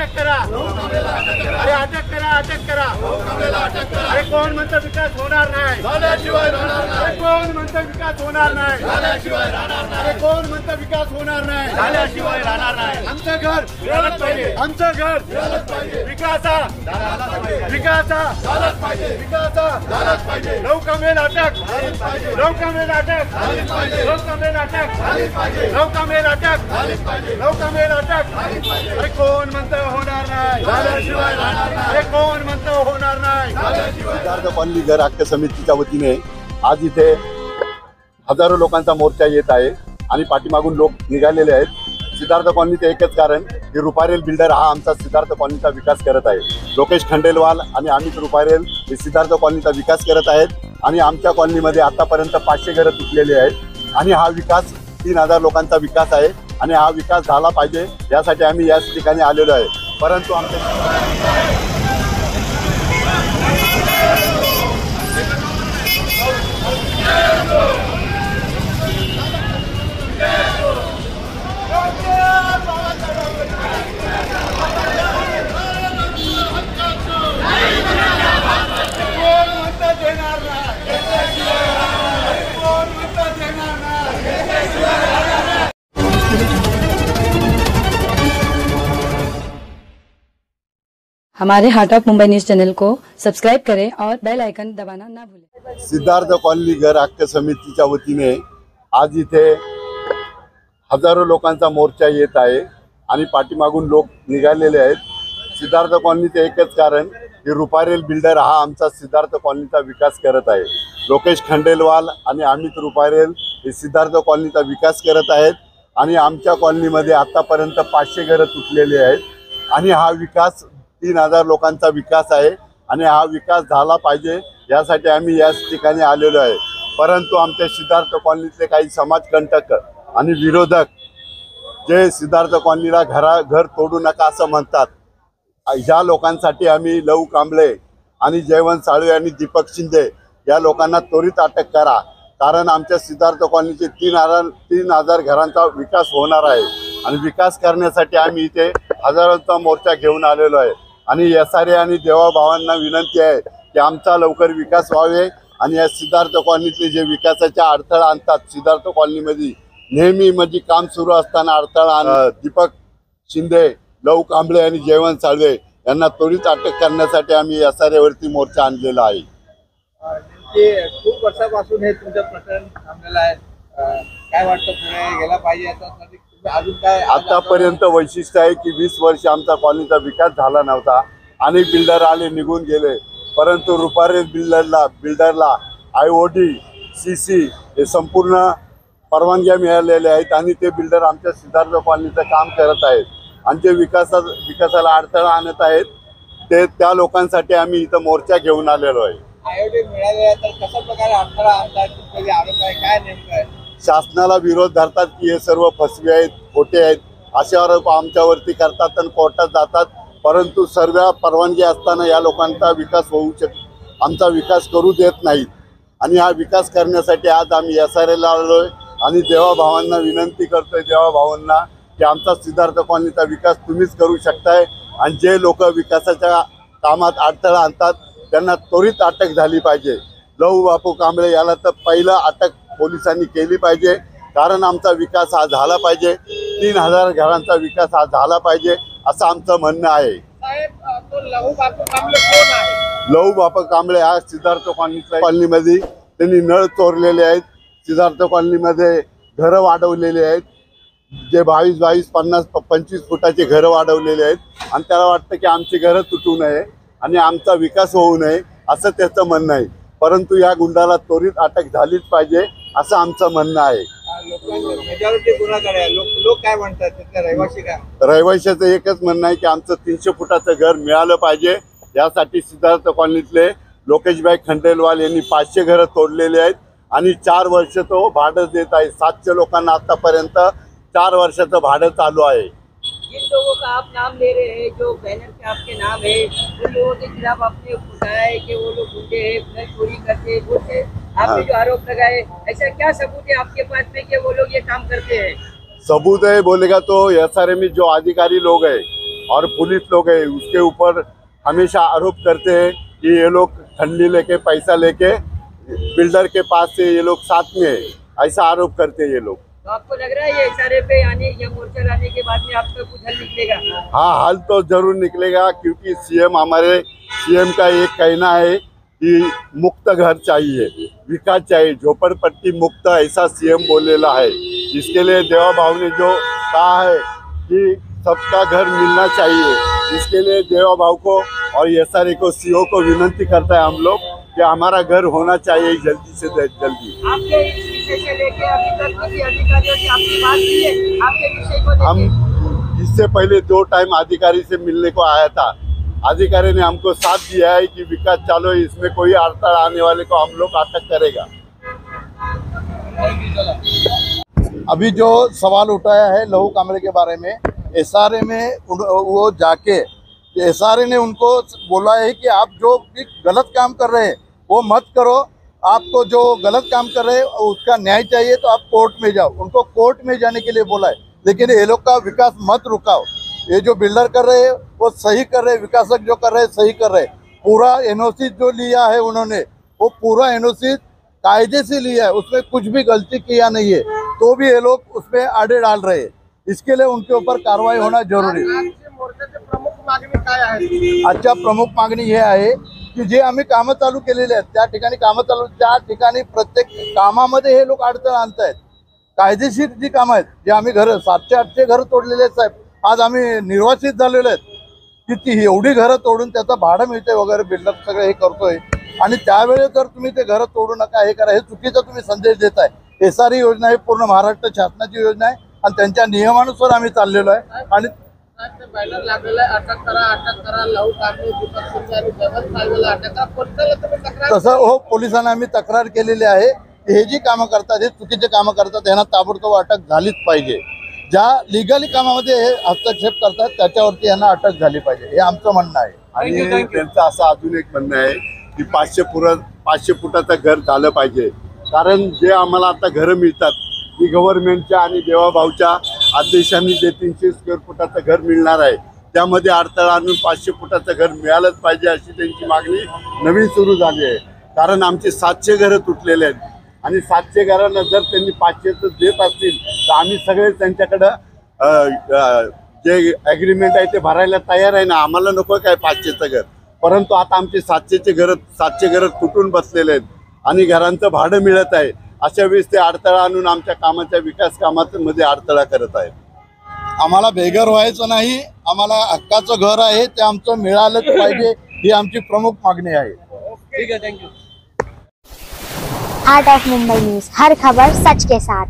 अटक करा, अरे अटक करा, अटक करा। अरे कोण म्हणतं विकास होणार नाही, अरे कोण म्हणतं विकास होणार नाही, अरे कोण म्हणतं विकास होणार नाही, झाल्याशिवाय राहणार नाही। आमचं घर मिळालंच पाहिजे, आमचं घर विकासा विकासा विकासा लवकमेल अटक, लवकमेल अटक, लवकमेल अटक, लवकमेल अटक, लवकमेल अटक। अरे कोण म्हणतं होणार नाही, झाल्याशिवाय राहणार नाही, अरे कोण म्हणतं होणार नाही। सिद्धार्थ कॉलनी घर हक्क समितीच्या वतीने आज इथे हजारो लोकांचा मोर्चा येत आहे आणि पाठीमागून लोक निघालेले आहेत। सिद्धार्थ कॉलनीचे एकच कारण की रुपारेल बिल्डर हा आमचा सिद्धार्थ कॉलनीचा विकास करत आहे। लोकेश खंडेलवाल आणि अमित रुपारेल हे सिद्धार्थ कॉलनीचा विकास करत आहेत आणि आमच्या कॉलनीमध्ये आतापर्यंत 500 घरं तुटलेली आहेत आणि हा विकास 3000 लोकांचा विकास आहे आणि हा विकास झाला पाहिजे यासाठी आम्ही याच ठिकाणी आलेलो आहे। परंतु हमारे heart of Mumbai news channel को सब्सक्राइब करें और बेल आइकन दबाना ना भूलें। सिद्धार्थ कॉलनी घर हक्क समितीच्या वतीने आज इथे हजारो लोकांचा मोर्चा येत आहे आणि पाठीमागून लोक निघालेले आहेत। सिद्धार्थ कॉलनीचे एकच कारण की रुपारेल बिल्डर हा आमचा सिद्धार्थ कॉलनीचा विकास करत आहे। लोकेश खंडेलवाल आणि अमित रुपारेल हे सिद्धार्थ कॉलनीचा विकास करत आहेत आणि आमच्या कॉलनीमध्ये आतापर्यंत 500 घरं तुटलेली आहेत आणि हा विकास 3000 लोकांचा विकास आहे आणि हा विकास झाला पाहिजे यासाठी आम्ही याच ठिकाणी आलेलो आहे। परंतु आमच्या सिद्धार्थ कॉलनीतले काही समाजकंटक आणि विरोधक जे सिद्धार्थ कॉलनीला घर तोडू नका असं म्हणतात, ह्या लोकांसाठी आम्ही लहू कांबळे आणि जयवंत साळवे आणि दीपक शिंदे या लोकांना त्वरित अटक करा, कारण आमच्या सिद्धार्थ कॉलनीचे 3000 घरांचा विकास होणार आहे आणि विकास करण्यासाठी आम्ही इथे हजारोंचा मोर्चा घेऊन आलेलो आहे आणि SRA आणि देवाभावांना विनंती आहे की आमचा लवकर विकास व्हावे आणि या सिद्धार्थ कॉलनीतले जे विकासाच्या अडथळा आणतात, सिद्धार्थ कॉलनीमध्ये नेहमी म्हणजे काम सुरू असताना अडथळा दीपक शिंदे, लहू कांबळे आणि जयवंत साळवे यांना त्वरित अटक करण्यासाठी आम्ही SRA वरती मोर्चा आणलेला आहे। खूप वर्षापासून हे तुमचं प्रकरण थांबलेलं आहे, काय वाटतं पुढे गेला पाहिजे याच्यासाठी अजून काय? आतापर्यंत वैशिष्ट्य आहे की 20 वर्ष आमचा कॉलनीचा विकास झाला नव्हता, अनेक बिल्डर आले निघून गेले, परंतु रुपारेल बिल्डरला IOD CC हे संपूर्ण परवानग्या मिळालेल्या आहेत आणि ते बिल्डर आमच्या सिद्धार्थ कॉलनीचं काम करत आहेत आणि जे विकासाला अडथळा आणत आहेत ते त्या लोकांसाठी आम्ही इथं मोर्चा घेऊन आलेलो आहे। IOD मिळाले तर कशा प्रकारे अडथळा आणतात, तुमचे आरोप आहे काय नेमकं आहे? शासनाला विरोध धरतात की हे सर्व फसवे आहेत, खोटे आहेत, अशा आरोप आमच्यावरती करतात आणि कोर्टात जातात, परंतु सर्व परवानगी असताना या लोकांचा विकास आमचा विकास करू देत नाहीत आणि हा विकास करण्यासाठी आज आम्ही SRAला आलोय आणि देवाभावांना विनंती करतोय, देवाभावांना की आमचा सिद्धार्थ कॉलनीचा विकास तुम्हीच करू शकताय आणि जे लोक विकासाच्या कामात अडथळा आणतात त्यांना त्वरित अटक झाली पाहिजे। लहू बापू कांबळे याला तर पहिलं अटक पोलिसांनी केली पाहिजे, कारण आमचा विकास हा झाला पाहिजे, 3000 घरांचा विकास हा झाला पाहिजे असं आमचं म्हणणं आहे। लहू बापू कांबळे कोण आहे? लहू बापू कांबळे हा सिद्धार्थ कॉलनीमध्ये त्यांनी नळ चोरलेले आहेत, सिद्धार्थ कॉलनीमध्ये घरं वाढवलेली आहेत, जे 22, 50, 25 फुटाचे घरं वाढवलेले आहेत आणि त्याला वाटतं की आमची घरं तुटू नये आणि आमचा विकास होऊ नये असं त्याचं म्हणणं आहे, परंतु या गुंडाला त्वरित अटक झालीच पाहिजे असं आमचं म्हणणं आहे। मेजॉरिटी कुणाकडे आहे? लोक काय म्हणतात, तिथले रहिवासी काय? रहिवाशाचं एकच म्हणणं आहे की आमचं 300 फुटाचं घर मिळालं पाहिजे, यासाठी सिद्धार्थ कॉलनीतले लोकेशभाई खंडेलवाल यांनी 500 घरं तोडलेले आहेत आणि 4 वर्ष तो भाडं देत आहे। 700 लोकांना आतापर्यंत 4 वर्षाचं भाडं चालू आहे। जिन लोगों का आप नाम ले रहे हैं, जो बैनर पे आपके नाम है, उन लोगों के खिलाफ आपने बताया है कि वो लोग गुंडे हैं, घर चोरी करते हैं, वो थे आपने जो आरोप लगाए, ऐसा क्या सबूत है आपके पास में कि वो लोग ये काम करते हैं? सबूत है बोलेगा तो SRA में जो अधिकारी लोग हैं और पुलिस लोग है उसके ऊपर हमेशा आरोप करते हैं कि ये लोग ठंडी लेके पैसा लेके बिल्डर के पास से ये लोग साथ में है, ऐसा आरोप करते हैं ये लोग। तो आपको लग रहा है ये इशारे पे आने या मोर्चा लाने के बाद में आपका कुछ हल निकलेगा? हाँ, हल तो जरूर निकलेगा, क्योंकि सीएम का एक कहना है कि मुक्त घर चाहिए, विकास चाहिए, झोपड़पट्टी मुक्त, ऐसा सीएम बोलेला है। इसके लिए देवा भाव ने जो कहा है कि सबका घर मिलना चाहिए, इसके लिए देवा भाव को और SRA को, CO को विनती करता है हम लोग कि हमारा घर होना चाहिए जल्दी से जल्दी। आपके इस विषय से लेके अभी तक किसी अधिकारियों से आपकी बात की है आपके विषय को लेके? हम इससे पहले 2 टाइम अधिकारी से मिलने को आया था। अधिकारी ने हमको साथ दिया है कि विकास चालू है, इसमें कोई अड़चन आने वाले को हम लोग अटक करेगा। अभी जो सवाल उठाया है लहू कामरे के बारे में, SRA में वो जाके SRA ने उनको बोला है कि आप जो भी गलत काम कर रहे हैं वो मत करो, आपको जो गलत काम कर रहे हैं उसका न्याय चाहिए तो आप कोर्ट में जाओ। उनको कोर्ट में जाने के लिए बोला है, लेकिन ये लोग का विकास मत रुकाओ। ये जो बिल्डर कर रहे हैं वो सही कर रहे हैं, विकासक जो कर रहे हैं सही कर रहे हैं। पूरा NOC जो लिया है उन्होंने, वो पूरा NOC कायदे से लिया है, उसमें कुछ भी गलती किया नहीं है, तो भी ये लोग उसमें आड़े डाल रहे हैं। इसके लिए उनके ऊपर कार्रवाई होना जरुरी है। प्रमुख मागणी काय आहे? आजच्या प्रमुख मागणी हे आहे की जे आम्ही कामं चालू केलेले आहेत त्या ठिकाणी कामं चालू, त्या ठिकाणी प्रत्येक कामामध्ये हे लोक अडचण आणतायत। कायदेशीर जी कामं आहेत, जे आम्ही घर 700-800 घर तोडलेले आहेत साहेब, आज आम्ही निर्वासित झालेलो आहेत की ती एवढी घरं तोडून त्याचं भाडं मिळते वगैरे, बिल्डर सगळं हे करतोय आणि त्यावेळेस जर तुम्ही ते घरं तोडू नका हे करा, हे चुकीचा तुम्ही संदेश देताय। SRA योजना ही पूर्ण महाराष्ट्र शासनाची योजना आहे आणि त्यांच्या नियमानुसार आम्ही चाललेलो आहे। आणि बॅनर लागलेला आहे, अटक करा लहू कामरे, दीपक शिंदे आणि जगन साहेबाला अटक करा। पोलिसांना तुम्ही तक्रार? तसं हो, पोलिसांना आम्ही तक्रार केलेली आहे की हे जी कामं करतात, हे चुकीचे कामं करतात, त्यांना ताबडतोब अटक झालीच पाहिजे। ज्या लिगली कामामध्ये हे हस्तक्षेप करतात त्याच्यावरती यांना अटक झाली पाहिजे, हे आमचं म्हणणं आहे। आणि त्यांचं असं अजून एक म्हणणं आहे की 500 फुटाचं घर झालं पाहिजे, कारण जे आम्हाला आता घरं मिळतात ती गव्हर्नमेंटच्या आणि देवाभाऊच्या आदेशांनी जे 300 स्क्वेअर फुटाचं घर मिळणार आहे त्यामध्ये अडथळा आणून 500 फुटाचं घर मिळालंच पाहिजे, अशी त्यांची मागणी नवीन सुरू झाली आहे। कारण आमचे 700 घरं तुटलेले आहेत आणि 700 घरांना जर त्यांनी 500चं देत असतील तर आम्ही सगळे त्यांच्याकडं जे ॲग्रीमेंट आहे ते भरायला तयार आहे ना। आम्हाला नको काय 500चं घर, परंतु आता आमचे 700 घरं तुटून बसलेले आहेत आणि घरांचं भाडं मिळत आहे। अशा वेळेस ते अडथळा आणून आमच्या कामाच्या विकास कामामध्ये अडथळा करत आहेत। आम्हाला बेघर व्हायचं नाही, आम्हाला हक्काचं घर आहे ते आमचं मिळालंच पाहिजे, ही आमची प्रमुख मागणी आहे। ठीक है, thank you. Heart of Mumbai news, हर खबर सच के साथ।